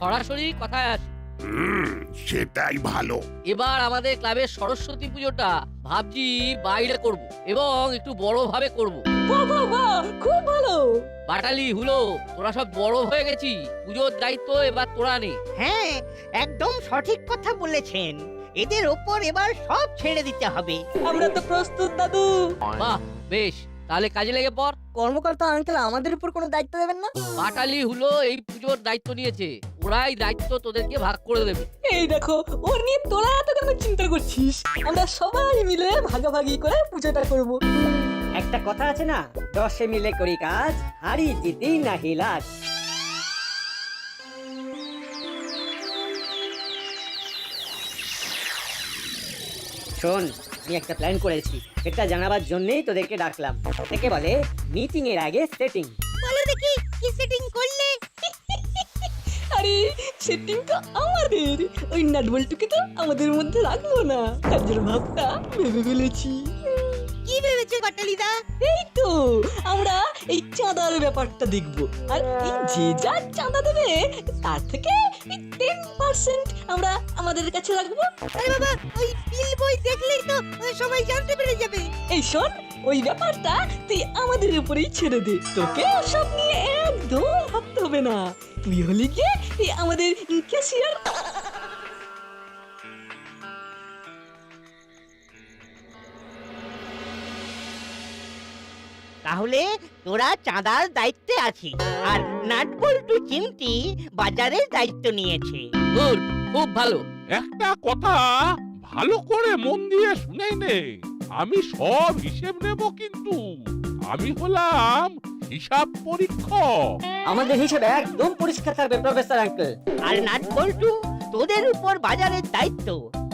সরাসরি কথায় আসি। সেটাই ভালো। এবার আমাদের ক্লাবের সরস্বতী পুজোটা ভাবছি বাইরে করব এবং একটু বড় ভাবে করব। বাহ বাহ বাহ, খুব ভালো। বাটালি হুলো তোরা সব বড় হয়ে গেছি, পুজোর দায়িত্ব এবার তোরা নে। হ্যাঁ, একদম সঠিক কথা বলেছেন। এদের ওপর এবার সব ছেড়ে দিতে হবে। আমরা তো প্রস্তুত দাদু। বাহ বেশ, তাহলে কাজে লেগে পড়। কর্মকর্তা আঙ্কেল আমাদের উপর কোনো দায়িত্ব দেবেন না? বাটালি হুলো এই পুজোর দায়িত্ব নিয়েছে, ওরাই দায়িত্ব তোদেরকে ভাগ করে দেবে। এই দেখো, ওর নিয়ে তোরা এত কেন চিন্তা করছিস? আমরা সবাই মিলে ভাগাভাগি করে পুজোটা করব। একটা কথা আছে না, 10 মিলে করি কাজ, হারি জিতি নাহি লাজ। শোন, আমি একটা প্ল্যান করেছি, এটা জানাবার জন্যই তোদেরকে ডাকলাম। একে বলে মিটিং এর আগে সেটিং। বলো দেখি কি সেটিং করলে? আরে সেটিং তো আমাদের, ওই নাটবল্টুকে তো আমাদের মধ্যে রাখবো না, কাজের ভাবটা ভেবে ফেলেছি। কি ভেবেছো বাটালিদা? এই তো আমরা এই চাঁদার ব্যাপারটা দেখব, আর এই যে যা চাঁদা দেবে তার থেকে 10% আমরা আমাদের কাছে রাখবো। আরে বাবা, ওই বিল বই দেখলেই তো সবাই জানতে পেরে যাবে। এই শোন, ওই ব্যাপারটা তুই আমাদের উপরেই ছেড়ে দে, তোকে ওসব নিয়ে একদম ভাবতে হবে না। তুই হলি গিয়ে এই আমাদের ক্যাশিয়ার। তাহলে তোরা চাঁদার দায়িত্বে আছিস, আর নাটবল্টু চিমটি বাজারের দায়িত্ব নিয়েছে। গুড, খুব ভালো। একটা কথা ভালো করে মন দিয়ে শুনে নে, আমি সব হিসেব নেব, কিন্তু আমি হলাম হিসাব পরীক্ষক। আমাদের হিসেবে একদম পরিষ্কার থাকবে প্রফেসর আঙ্কেল। আর নাটবল্টু, তোদের উপর বাজারের দায়িত্ব।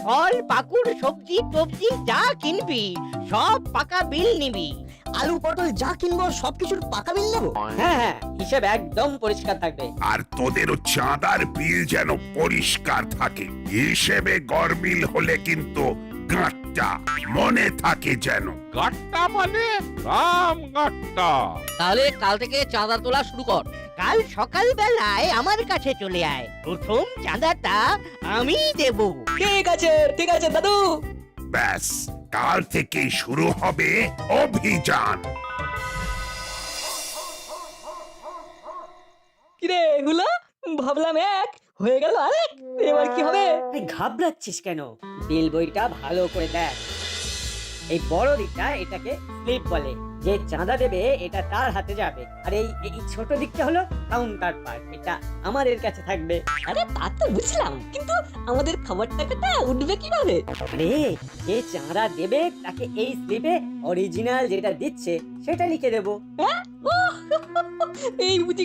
ফল পাকুড় সবজি টবজি যা কিনবি সব পাকা বিল নিবি। আলু পটল যা কিনবো সবকিছুর পাকা বিল নেবো। হ্যাঁ হ্যাঁ, হিসেব একদম পরিষ্কার থাকবে। আর তোদেরও চাঁদার বিল যেন পরিষ্কার থাকে। হিসেবে গরমিল হলে কিন্তু গাঁটটা মনে থাকে যেন। গাঁটটা মানে রাম গাঁটটা। তাহলে কাল থেকে চাঁদা তোলা শুরু কর। কাল সকাল বেলায় আমার কাছে চলে আয়, প্রথম চাঁদাটা আমি দেব। ঠিক আছে ঠিক আছে দাদু। ব্যাস, কাল থেকে শুরু হবে অভিযান। কিরে হুলা, ভাবলাম এক, হয়ে গেল আরেক, এবার কি হবে? আরে ঘাবড়াচ্ছিস কেন? বিল বইটা ভালো করে দেখ। এই বড় দিকটা এটাকে স্লিপ বলে, যে চাঁদা দেবে এটা তার হাতে যাবে। আর এই এই ছোট দিকটা হলো কাউন্টার পার্ট, এটা আমাদের কাছে থাকবে। আরে তা তো বুঝলাম, কিন্তু আমাদের খাবার টাকাটা উঠবে কিভাবে? আরে যে চাঁদা দেবে তাকে এই স্লিপে অরিজিনাল যেটা দিচ্ছে সেটা লিখে দেবো। এই বুঝে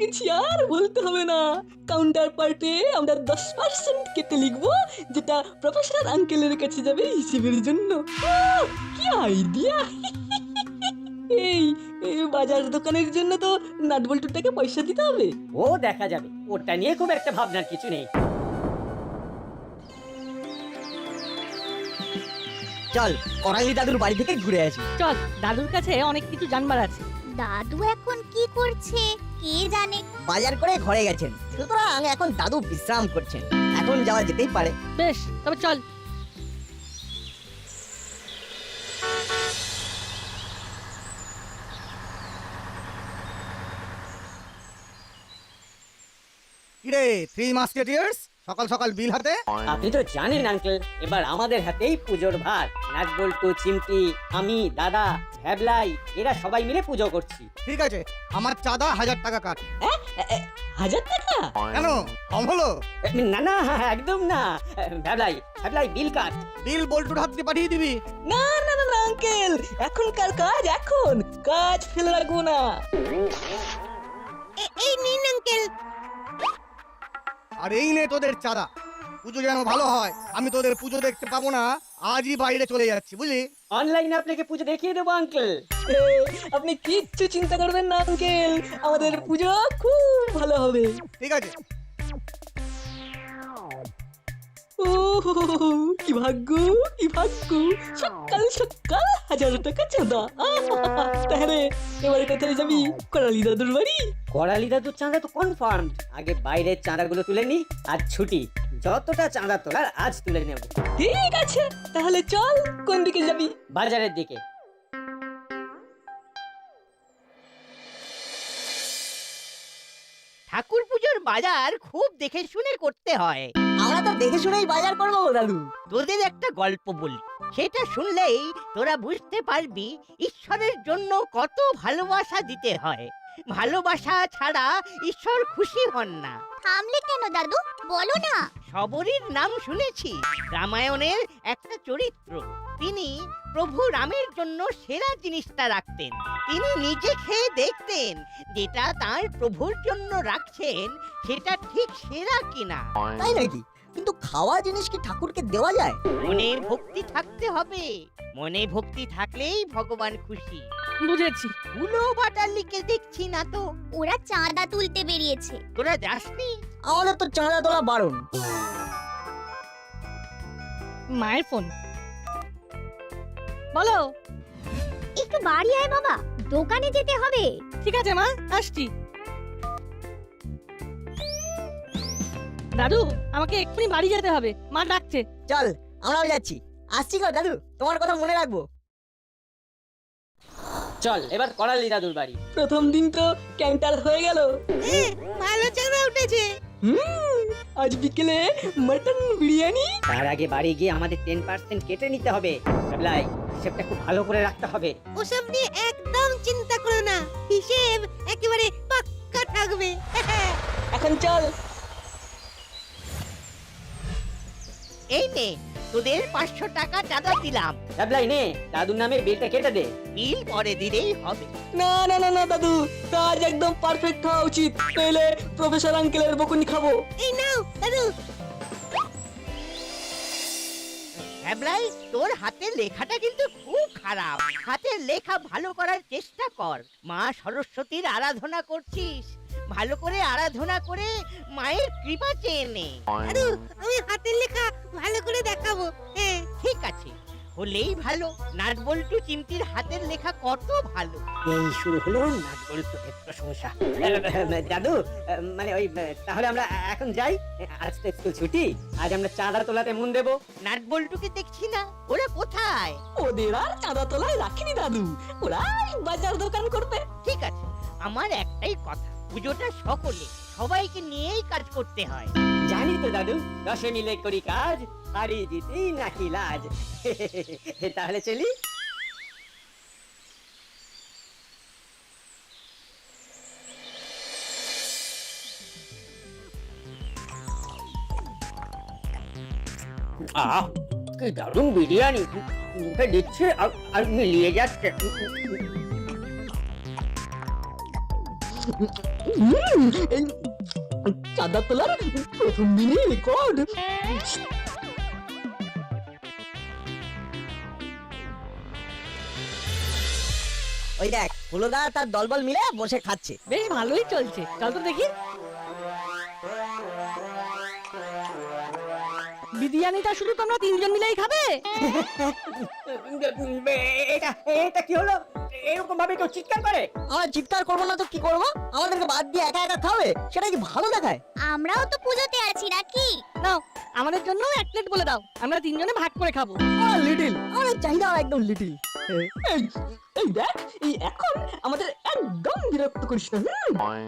গেছি, আর বলতে হবে না। কাউন্টার পার্টে আমরা 10% কেটে লিখবো, যেটা প্রফেসর আঙ্কেলের কাছে যাবে হিসেবের জন্য। কি আইডিয়া! এই বাজার দোকানের জন্য তো নাটবল্টুটাকে পয়সা দিতে হবে। ও দেখা যাবে, ওটা নিয়ে খুব একটা ভাবনার কিছু নেই। চল করালি দাদুর বাড়ি থেকে ঘুরে আসি। চল, দাদুর কাছে অনেক কিছু জানবার আছে। দাদু এখন কি করছে কে জানে। বাজার করে ঘরে গেছেন, সুতরাং এখন দাদু বিশ্রাম করছেন, এখন যাওয়া যেতেই পারে। বেশ, তবে চল। কিরে থ্রি মাস্কেটিয়ার্স, সকাল সকাল বিল হাতে? আপনি তো জানেন আঙ্কেল, এবার আমাদের হাতেই পুজোর ভার। নাটবল্টু, চিমটি, আমি, দাদা, ভ্যাবলাই, এরা সবাই মিলে পুজো করছি। ঠিক আছে, আমার চাঁদা 1000 টাকা কাট। 1000 টাকা? কেন, কম হলো? না না, একদম না। ভ্যাবলাই ভ্যাবলাই, বিল কাট। বিল বল্টুর হাত দিয়ে পাঠিয়ে দিবি। না না না আঙ্কেল, এখনকার কাজ এখন, কাজ ফেলে রাখবো না। এই নিন আঙ্কেল। আর এই নে তোদের চাঁদা। পুজো যেন ভালো হয়, আমি তোদের পুজো দেখতে পাবো না, আজই বাইরে চলে যাচ্ছি, বুঝলি? অনলাইনে আপনাকে পুজো দেখিয়ে দেবো আঙ্কেল। আপনি কিচ্ছু চিন্তা করবেন না আঙ্কেল, আমাদের পুজো খুব ভালো হবে। ঠিক আছে। ও কি ভাগ্য, কি ভাগ্য, সকাল সকাল 1000 টাকা চাঁদা। তাহলে এবারে কোথায় যাবি? করালি দাদুর বাড়ি। করালি দাদুর চাঁদা তো কনফার্ম। আগে বাইরের চাঁদাগুলো তুলে নি, আর ছুটি। যতটা চাঁদা তোলার আজ তুলে নেব। ঠিক আছে, তাহলে চল। কোন দিকে যাবি? বাজারের দিকে। ঠাকুর পুজোর বাজার খুব দেখে শুনে করতে হয়। আমরা তো দেখে শুনেই বাজার করবো দাদু। তোদের একটা গল্প বলি, সেটা শুনলেই তোরা বুঝতে পারবি ঈশ্বরের জন্য কত ভালোবাসা দিতে হয়। ভালোবাসা ছাড়া ঈশ্বর খুশি হন না। থামলে কেন দাদু, বলো না। সবরীর নাম শুনেছি। রামায়ণের একটা চরিত্র। তিনি প্রভু রামের জন্য সেরা জিনিসটা রাখতেন। তিনি নিজে খেয়ে দেখতেন যেটা তার প্রভুর জন্য রাখছেন সেটা ঠিক সেরা কিনা। তাই নাকি? কিন্তু খাওয়া জিনিস কি ঠাকুরকে দেওয়া যায়? মনে ভক্তি থাকতে হবে। মনে ভক্তি থাকলেই ভগবান খুশি। বুঝেছি। উলো বাটালিকে দেখছি না তো। ওরা চাঁদা তুলতে বেরিয়েছে। তোরা যাসনি? আমাদের তো চাঁদা তোলা বারণ। মায়ের ফোন। বলো। একটু বাড়ি আয় বাবা, দোকানে যেতে হবে। ঠিক আছে মা, আসছি। দাদু, আমাকে এক্ষুনি বাড়ি যেতে হবে, মা ডাকছে। চল, আমরাও যাচ্ছি। আসছি গো দাদু, তোমার কথা মনে রাখবো। চল এবার করালি দাদুর বাড়ি। প্রথম দিন তো ক্যান্টার হয়ে গেল। ভালো চাঁদা উঠেছে। আজ বিকেলে মটন বিরিয়ানি। তার আগে বাড়ি গিয়ে আমাদের 10% কেটে নিতে হবে। ভাবলাই হিসেবটা খুব ভালো করে রাখতে হবে। ওসব নিয়ে একদম চিন্তা করো না, হিসেব একেবারে পাক্কা থাকবে। এখন চল। এই নে, তোদের 500 টাকা চাঁদা দিলাম। ভাবলাই নে, দাদুর নামে বিলটা কেটে দে। বিল পরে দিলেই হবে। না না না না দাদু, কাজ একদম পারফেক্ট হওয়া উচিত, নইলে প্রফেসর আঙ্কেলের বকুনি খাবো। এই নাও দাদু। হ্যাবলাই, তোর হাতের লেখাটা কিন্তু খুব খারাপ। হাতের লেখা ভালো করার চেষ্টা কর। মা সরস্বতীর আরাধনা করছিস, ভালো করে আরাধনা করে মায়ের কৃপা চেয়ে নে। দাদু, আমি হাতের লেখা ভালো করে দেখাবো। হ্যাঁ ঠিক আছে, হলেই ভালো। নাটবল্টু চিমটির হাতের লেখা কত ভালো। এই শুরু হলো নাটবল্টুর প্রশংসা। দাদু, মানে ওই তাহলে আমরা এখন যাই। আজ তো স্কুল ছুটি, আজ আমরা চাঁদা তোলাতে মন দেব। নাটবল্টুকে দেখছি না, ওরা কোথায়? ওদের আর চাঁদা তোলায় রাখিনি দাদু, ওরা বাজার দোকান করবে। ঠিক আছে, আমার একটাই কথা, পুজোটা সকলে সবাইকে নিয়েই কাজ করতে হয়। জানি তো দাদু, দশে মিলে করি কাজ, হারি জিতি নাকি লাজ। তাহলে চলি। কি দারুণ বিরিয়ানি, মুখে দিচ্ছে আর মিলিয়ে যাচ্ছে। এই চাঁদা তোলার প্রথম দিনই রেকর্ড। ওই দেখ, হলোদা তার দলবল মিলে বসে খাচ্ছে। বেশ ভালোই চলছে, চল তো দেখি। বিরিয়ানিটা শুধু তোমরা তিনজন মিলেই খাবে? এটা এটা কি হলো? এরকম ভাবে কেউ চিৎকার করে? আমরা চিৎকার করবো না তো কি করবো? আমাদেরকে বাদ দিয়ে একা একা খাবে, সেটা কি ভালো দেখায়? আমরাও তো পুজোতে আছি নাকি? নাও, আমাদের জন্য এক প্লেট বলে দাও, আমরা তিনজনে ভাগ করে খাবো। লিটিল, আমাদের চাহিদা একদম লিটিল। এই দেখ, এই এখন আমাদের একদম বিরক্ত করিস না।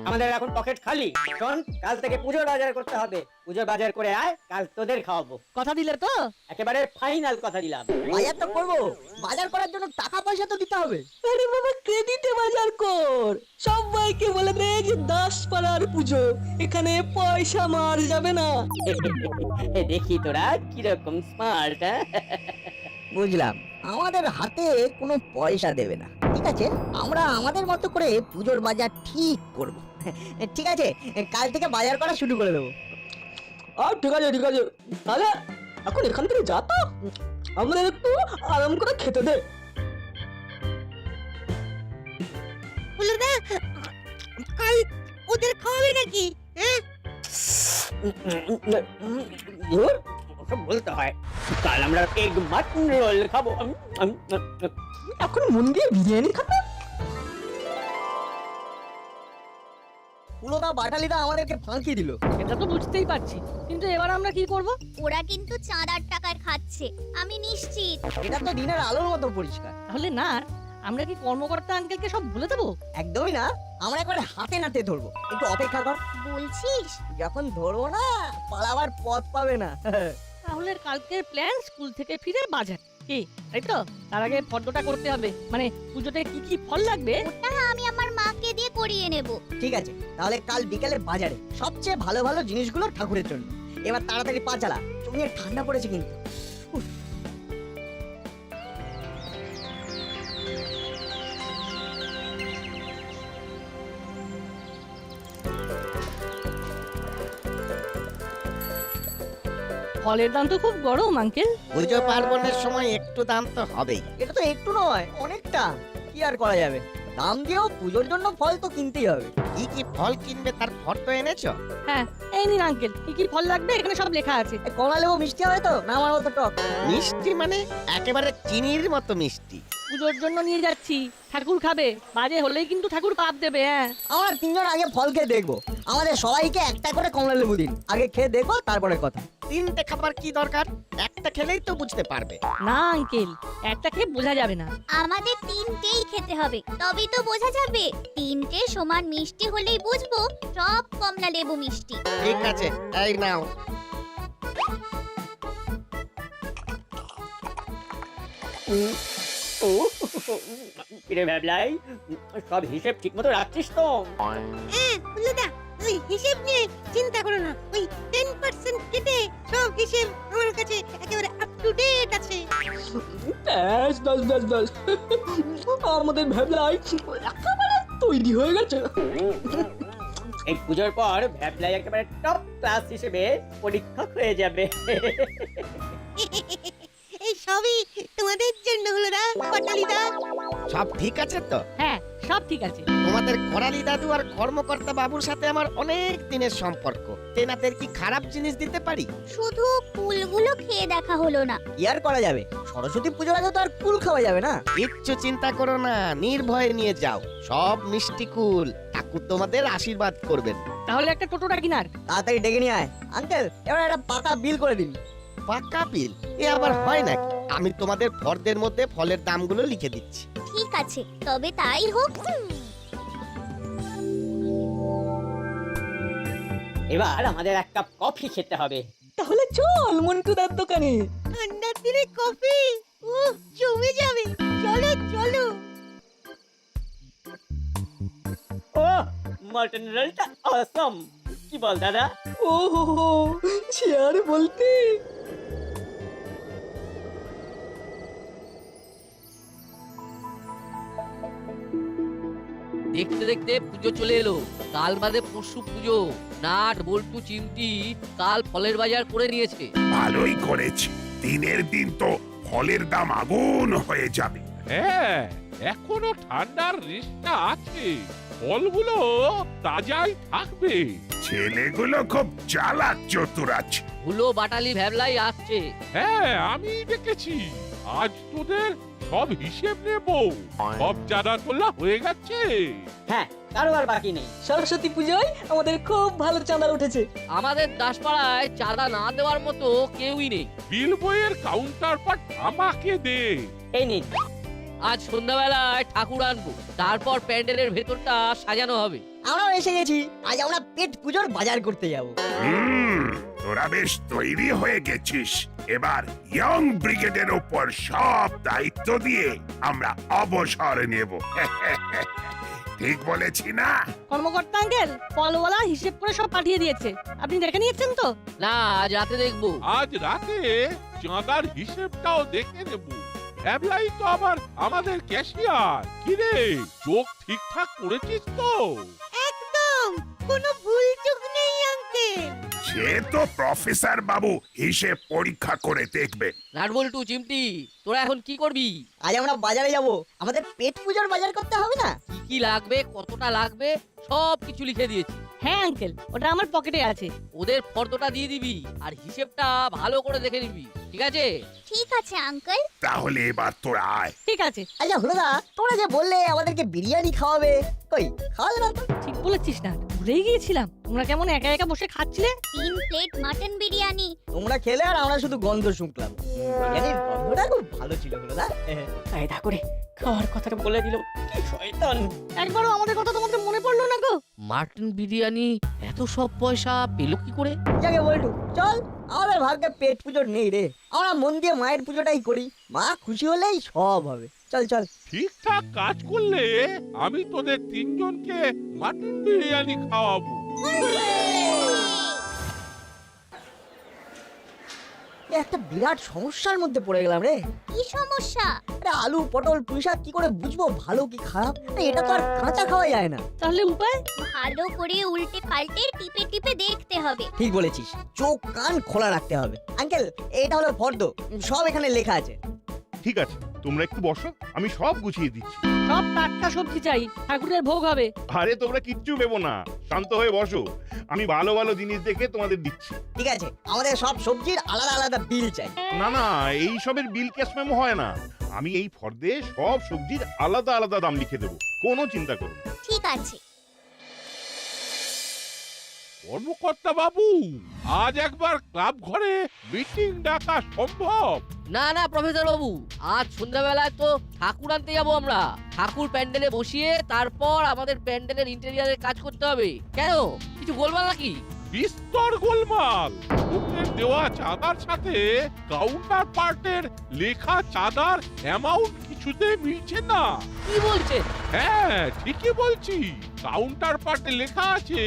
আমাদের এখন পকেট খালি। শোন, কাল থেকে পুজোর বাজার করতে হবে। পুজোর বাজার করে আয়, কাল তোদের খাওয়াবো। কথা দিলে তো? একেবারে ফাইনাল কথা দিলাম। বাজার তো করবো, বাজার করার জন্য টাকা পয়সা তো দিতে হবে। আরে বাবা, ক্রেডিটে বাজার কর। সবাইকে বলে দে যে 10 পাড়ার পুজো, এখানে পয়সা মার যাবে না। দেখি তোরা কিরকম স্মার্ট। বুঝলাম, আমাদের হাতে কোনো পয়সা দেবে না। ঠিক আছে, আমরা আমাদের মতো করে পুজোর বাজার ঠিক করব। ঠিক আছে, কাল থেকে বাজার করা শুরু করে দেবো। আর ঠিক আছে ঠিক আছে, তাহলে এখন এখান থেকে যা তো, আমাদের একটু আরাম করে খেতে দে। হলোদা, কাল ওদের খাওয়াবে নাকি? হ্যাঁ, বলতে হয়, কাল আমরা এগ মাটন রোল খাবো। এখন মন দিয়ে বিরিয়ানি খাবে। হুলোদা বাটালিদা আমাদেরকে ফাঁকি দিল। এটা তো বুঝতেই পারছি, কিন্তু এবার আমরা কি করব? ওরা কিন্তু চাঁদার টাকায় খাচ্ছে, আমি নিশ্চিত। এটা তো দিনের আলোর মতো পরিষ্কার। তাহলে না, আমরা কি কর্মকর্তা আঙ্কেলকে সব বলে দেবো? একদমই না, আমরা একবারে হাতে নাতে ধরবো। একটু অপেক্ষা কর, বলছিস? যখন ধরবো না পালাবার পথ পাবে না। তাহলে কালকের প্ল্যান স্কুল থেকে ফিরে বাজার, কি তাই তো? তার আগে ফর্দটা করতে হবে, মানে পুজোতে কি কি ফল লাগবে। ওটা আমি আমার মাকে দিয়ে করিয়ে নেব। ঠিক আছে, তাহলে কাল বিকেলে বাজারে সবচেয়ে ভালো ভালো জিনিসগুলো ঠাকুরের জন্য। এবার তাড়াতাড়ি পা চালা, জমিয়ে ঠান্ডা পড়েছে কিন্তু। উফ। ফলের দাম তো খুব গরম আঙ্কেল। পুজো পার্বণের সময় একটু দাম তো হবেই। এটা তো একটু নয়, অনেকটা। কি আর করা যাবে, দাম দিয়েও পুজোর জন্য ফল তো কিনতেই হবে। কি কি ফল কিনবে তার ফটো এনেছো? হ্যাঁ, এই নিন আঙ্কেল, কি কি ফল লাগবে এখানে সব লেখা আছে। এই কমলা লেবু মিষ্টি হবে তো, না আমার মতো টক? মিষ্টি মানে একেবারে চিনির মতো মিষ্টি। পুজোর জন্য নিয়ে যাচ্ছি, ঠাকুর খাবে, বাজে হলেই কিন্তু ঠাকুর পাপ দেবে। হ্যাঁ, আমরা তিনজন আগে ফল খেয়ে দেখবো। আমাদের সবাইকে একটা করে কমলা লেবু দিন, আগে খেয়ে দেখবো তারপরে কথা। তিনটে খাবার কি দরকার? একটা খেলেই তো বুঝতে পারবে। না আঙ্কেল, একটা খেয়ে বোঝা যাবে না। আমাদের তিনটেই খেতে হবে, তবেই তো বোঝা যাবে। তিনটে সমান মিষ্টি হলেই বুঝবো সব কমলা লেবু মিষ্টি। ঠিক আছে, এই নাও। কিরে ভ্যাবলাই, সব হিসেব ঠিক মতো রাখছিস তো? বুঝলে, ওই হিসেব নিয়ে চিন্তা করো না, ওই 10% কেটে সব হিসেব আমার কাছে একেবারে আপ টু ডেট আছে। ব্যাস ব্যাস ব্যাস ব্যাস, আমাদের ভেবলাই একেবারে তৈরি হয়ে গেছে। এই পুজোর পর ভ্যাবলাই একেবারে টপ ক্লাস হিসেবে পরীক্ষক হয়ে যাবে। এই সবই তোমাদের জন্য হলো না পটালিদা। সব ঠিক আছে তো? হ্যাঁ, সব ঠিক আছে। তোমাদের করালি দাদু আর কর্মকর্তা বাবুর সাথে আমার অনেক দিনের সম্পর্ক। তেনাদের কি খারাপ জিনিস দিতে পারি? শুধু ফুলগুলো খেয়ে দেখা হলো না। কি আর করা যাবে, সরস্বতী পুজোর আগে তো আর কুল খাওয়া যাবে না। কিচ্ছু চিন্তা করো না, নির্ভয়ে নিয়ে যাও। সব মিষ্টি কুল, ঠাকুর তোমাদের আশীর্বাদ করবেন। তাহলে একটা টোটো ডাকি না। তাড়াতাড়ি ডেকে নিয়ে আয়। আঙ্কেল, এবার একটা পাকা বিল করে দিন। পাকা বিল? এ আবার হয় নাকি? আমি তোমাদের ফর্দের মধ্যে ফলের দামগুলো লিখে দিচ্ছি। ঠিক আছে, তবে তাই হোক। এবার আমাদের এক কাপ কফি খেতে হবে। তাহলে চল মন্টুদার দোকানে। ঠান্ডার দিনে কফি, জমে যাবে। চলো চলো। ও মটন রোলটা অসম, কি বল দাদা? ও হো হো, সে আর বলতে। দেখতে দেখতে পুজো চলে এলো। কাল বাদে পরশু পুজো। নাট বল্টু চিমটি কাল ফলের বাজার করে নিয়েছে। ভালোই করেছে, দিনের দিন তো ফলের দাম আগুন হয়ে যাবে। হ্যাঁ, এখনো ঠান্ডার রেশটা আছে, ফলগুলো তাজাই থাকবে। ছেলেগুলো খুব চালাক চতুর আছে। হুলো বাটালি ভ্যাবলাই আসছে। হ্যাঁ, আমি দেখেছি। আজ তোদের সব হিসেব নেব। সব জানা তোলা হয়ে গেছে। হ্যাঁ, কারো আর বাকি নেই। সরস্বতী পুজোয় আমাদের খুব ভালো চাঁদা উঠেছে। আমাদের দাসপাড়ায় চাঁদা না দেওয়ার মতো কেউই নেই। বিল বইয়ের কাউন্টার পার্ট আমাকে দে। এই নিন। আজ সন্ধ্যাবেলায় ঠাকুর আনবো, তারপর প্যান্ডেলের ভেতরটা সাজানো হবে। আমরাও এসে গেছি, আজ আমরা পেট পুজোর বাজার করতে যাব। তোরা বেশ তৈরি হয়ে গেছিস। এবার ইয়ং ব্রিগেডের উপর সব দায়িত্ব দিয়ে আমরা অবসর নেব। ঠিক বলেছি না? কর্মকর্তা আঙ্কেল, ফলওয়ালা হিসেব করে সব পাঠিয়ে দিয়েছে। আপনি দেখে নিয়েছেন তো? না, আজ রাতে দেখবো। আজ রাতে চাঁদার হিসেবটাও দেখে নেব। অ্যাপ্লাই তো আবার আমাদের ক্যাশিয়ার। কিরে, চোখ ঠিকঠাক করেছিস তো? একদম কোনো ভুল চোখ নেই আঙ্কেল। সে তো প্রফেসর বাবু হিসেব পরীক্ষা করে দেখবে। নাট বল্টু চিমটি, তোরা এখন কি করবি? আজ আমরা বাজারে যাব, আমাদের পেট পুজোর বাজার করতে হবে না? কি কি লাগবে, কতটা লাগবে, সব কিছু লিখে দিয়েছি। হ্যাঁ আঙ্কেল, ওটা আমার পকেটে আছে। ওদের ফর্দটা দিয়ে দিবি আর হিসেবটা ভালো করে দেখে নিবি, ঠিক আছে? ঠিক আছে আঙ্কেল। তাহলে এবার তোরা আয়। ঠিক আছে। আচ্ছা হলোদা, তোমরা যে বললে আমাদেরকে বিরিয়ানি খাওয়াবে, কই খাওয়ালে না তো? ঠিক বলেছিস না, ভুলেই গিয়েছিলাম। তোমরা কেমন একা একা বসে খাচ্ছিলে। 3 প্লেট মাটন বিরিয়ানি। তোমরা খেলে আর আমরা শুধু গন্ধ শুনলাম। বিরিয়ানির গন্ধটা খুব ভালো ছিল হলোদা। কায়দা করে খাওয়ার কথাটা বলে দিল, কি শয়তান। একবারও আমাদের কথা তোমাদের মনে পড়লো না গো? মাটন বিরিয়ানি এত সব পয়সা পেলো কি করে? যাকে বলটু, চল, আমাদের ভাগ্যে পেট পুজো নেই রে। আমরা মন দিয়ে মায়ের পুজোটাই করি, মা খুশি হলেই সব হবে। চল চল। ঠিকঠাক কাজ করলে আমি তোদের তিনজনকে মাটন বিরিয়ানি খাওয়াবো। একটা বিরাট সমস্যার মধ্যে পড়ে গেলাম রে। কি সমস্যা? আরে আলু পটল পুঁইশাক কি করে বুঝবো ভালো কি খারাপ? এটা তো আর কাঁচা খাওয়া যায় না। তাহলে উপায়? ভালো করে উল্টে পাল্টে টিপে টিপে দেখতে হবে। ঠিক বলেছিস, চোখ কান খোলা রাখতে হবে। আঙ্কেল, এটা হলো ফর্দ, সব এখানে লেখা আছে। ঠিক আছে, তোমরা একটু বসো, আমি সব গুছিয়ে দিচ্ছি। সব টাটকা সবজি চাই, ঠাকুরের ভোগ হবে। আরে তোমরা কিচ্ছু ভেবো না, শান্ত হয়ে বসো, আমি ভালো ভালো জিনিস দেখে তোমাদের দিচ্ছি। ঠিক আছে, আমাদের সব সবজির আলাদা আলাদা বিল চাই। না না, এই সবের বিল ক্যাশ মেমো হয় না, আমি এই ফর্দে সব সবজির আলাদা আলাদা দাম লিখে দেবো, কোনো চিন্তা করো না। ঠিক আছে। কর্মকর্তা বাবু, আজ একবার ক্লাব ঘরে মিটিং ডাকা সম্ভব? না না প্রফেসর বাবু, আজ সন্ধ্যাবেলায় তো ঠাকুর আনতে যাবো আমরা। ঠাকুর প্যান্ডেলে বসিয়ে তারপর আমাদের প্যান্ডেলের ইন্টেরিয়ারের কাজ করতে হবে। কেন, কিছু বলবা নাকি? বিস্তর গোলমাল। লোকের দেওয়া চাঁদার সাথে কাউন্টার পার্টের লেখা চাঁদার অ্যামাউন্ট কিছুতে মিলছে না। কি বলছেন? হ্যাঁ, ঠিকই বলছি। কাউন্টার পার্টে লেখা আছে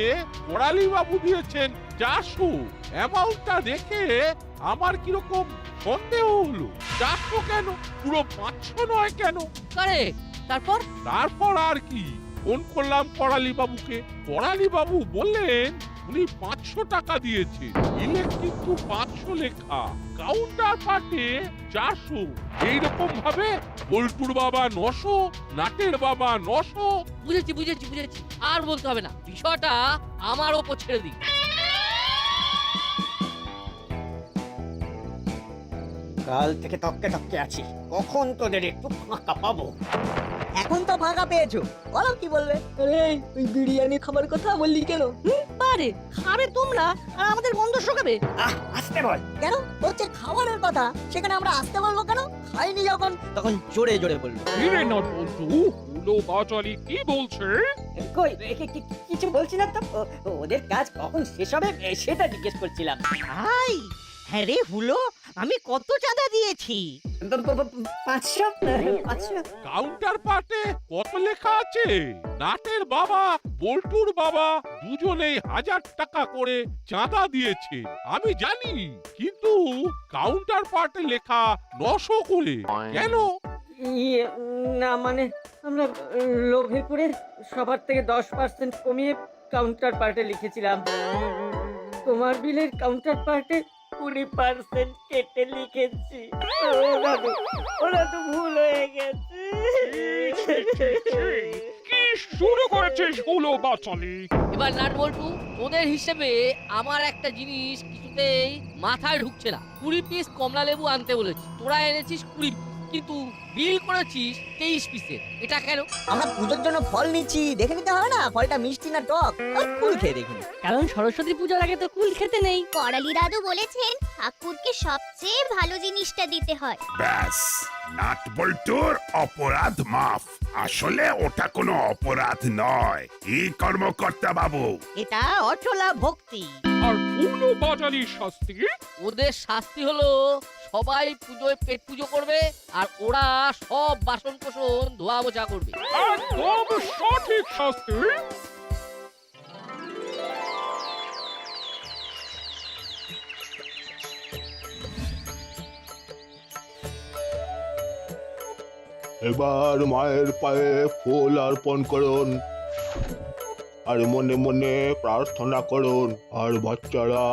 করালি বাবু দিয়েছেন 400। অ্যামাউন্টটা দেখে আমার কিরকম সন্দেহ হলো। 400 কেন, পুরো 500 নয় কেন? কারেক্ট। তারপর? তারপর আর কি, ফোন করলাম করালি বাবুকে। করালি বাবু বললেন উনি 500 টাকা দিয়েছে, বিলে কিন্তু 500 লেখা, কাউন্টার পার্টে 400। এইরকম ভাবে বল্টুর বাবা 900, নাটের বাবা 900। বুঝেছি বুঝেছি বুঝেছি, আর বলতে হবে না, বিষয়টা আমার ওপর ছেড়ে দিই। কাল থেকে তককে তককে আছি, কখন তোদের একটু ফাঁকা পাবো। এখন তো ফাঁকা পেয়েছো, বলো কি বলবে? আরে ওই বিরিয়ানি খাবার কথা বললি কেন? পারে খাবে তোমরা আর আমাদের গন্ধ শোকাবে। আসতে বল। কেন হচ্ছে খাবারের কথা, সেখানে আমরা আসতে বলবো কেন? খাইনি যখন, তখন জোরে জোরে বলবো। কিরে না বল্টু, উলো বাচালি কি বলছে? কই কিছু বলছি না তো, ওদের কাজ কখন শেষ হবে সেটা জিজ্ঞেস করছিলাম। হাই, হ্যাঁ রে হুলো, আমি কত চাঁদা দিয়েছি? 500। কাউন্টার পার্টে কত লেখা আছে? নাটের বাবা বল্টুর বাবা দুজনেই 1000 টাকা করে চাঁদা দিয়েছে, আমি জানি, কিন্তু কাউন্টার পার্টে লেখা 900 করে কেন? না মানে আমরা লোভে করে সবার থেকে 10% কমিয়ে কাউন্টার পার্টে লিখেছিলাম। তোমার বিলের কাউন্টার পার্টে 20% কেটে লিখেছি। ওরা তো ভুল হয়ে গেছে। কি শুরু করেছিস হুলো বাচালি? এবার নাট বল্টু, তোদের হিসেবে আমার একটা জিনিস কিছুতেই মাথায় ঢুকছে না। 20 পিস কমলা লেবু আনতে বলেছি, তোরা এনেছিস 20 পিস, কিন্তু বিল করেছিস 23 পিসের। এটা কেন? আমরা পুজোর জন্য ফল নিচ্ছি, দেখে নিতে হবে না ফলটা মিষ্টি না টক? ফুল খেয়ে দেখুন। কারণ সরস্বতী পূজার আগে তো কুল খেতে নেই। করালি দাদু বলেছেন ঠাকুরকে সবচেয়ে ভালো জিনিসটা দিতে হয়। ব্যাস, নাট বল্টুর অপরাধ মাফ। আসলে ওটা কোনো অপরাধ নয়। কি কর্মকর্তা বাবু? এটা অচলা ভক্তি। আর হুলো বাচালির শাস্তি? ওদের শাস্তি হলো সবাই পুজোয় পেট পুজো করবে আর ওরা সব বাসন কোসন ধোয়া মোছা করবে। একদম সঠিক শাস্তি। এবার মায়ের পায়ে ফুল অর্পণ করুন। আর মনে মনে প্রার্থনা করুন। আর বাচ্চারা,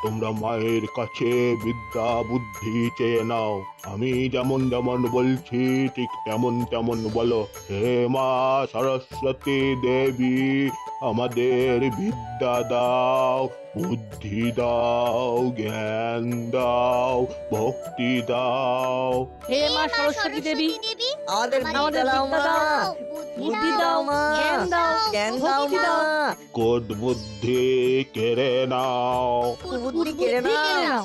তোমরা মায়ের কাছে বিদ্যা বুদ্ধি চেয়ে নাও। আমি যেমন যেমন বলছি ঠিক তেমন তেমন বলো। হে মা সরস্বতী দেবী, আমাদের বিদ্যা দাও, বুদ্ধি দাও, জ্ঞান দাও, ভক্তি দাও। হে মা সরস্বতী দেবী, আমাদের আমাদের বিদ্যা দাও, বুদ্ধি দাও, জ্ঞান দাও, ভক্তি দাও। কোট বুদ্ধি কেড়ে নাও। বুদ্ধি কেড়ে নাও।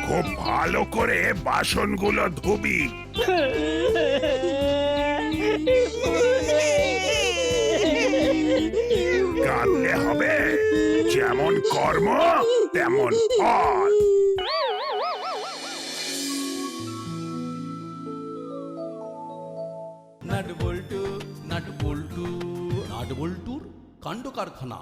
খুব ভালো করে বাসনগুলো ধুবি। কাঁদলে হবে, যেমন কর্ম তেমন ফল। নাট বল্টুর কাণ্ড কারখানা।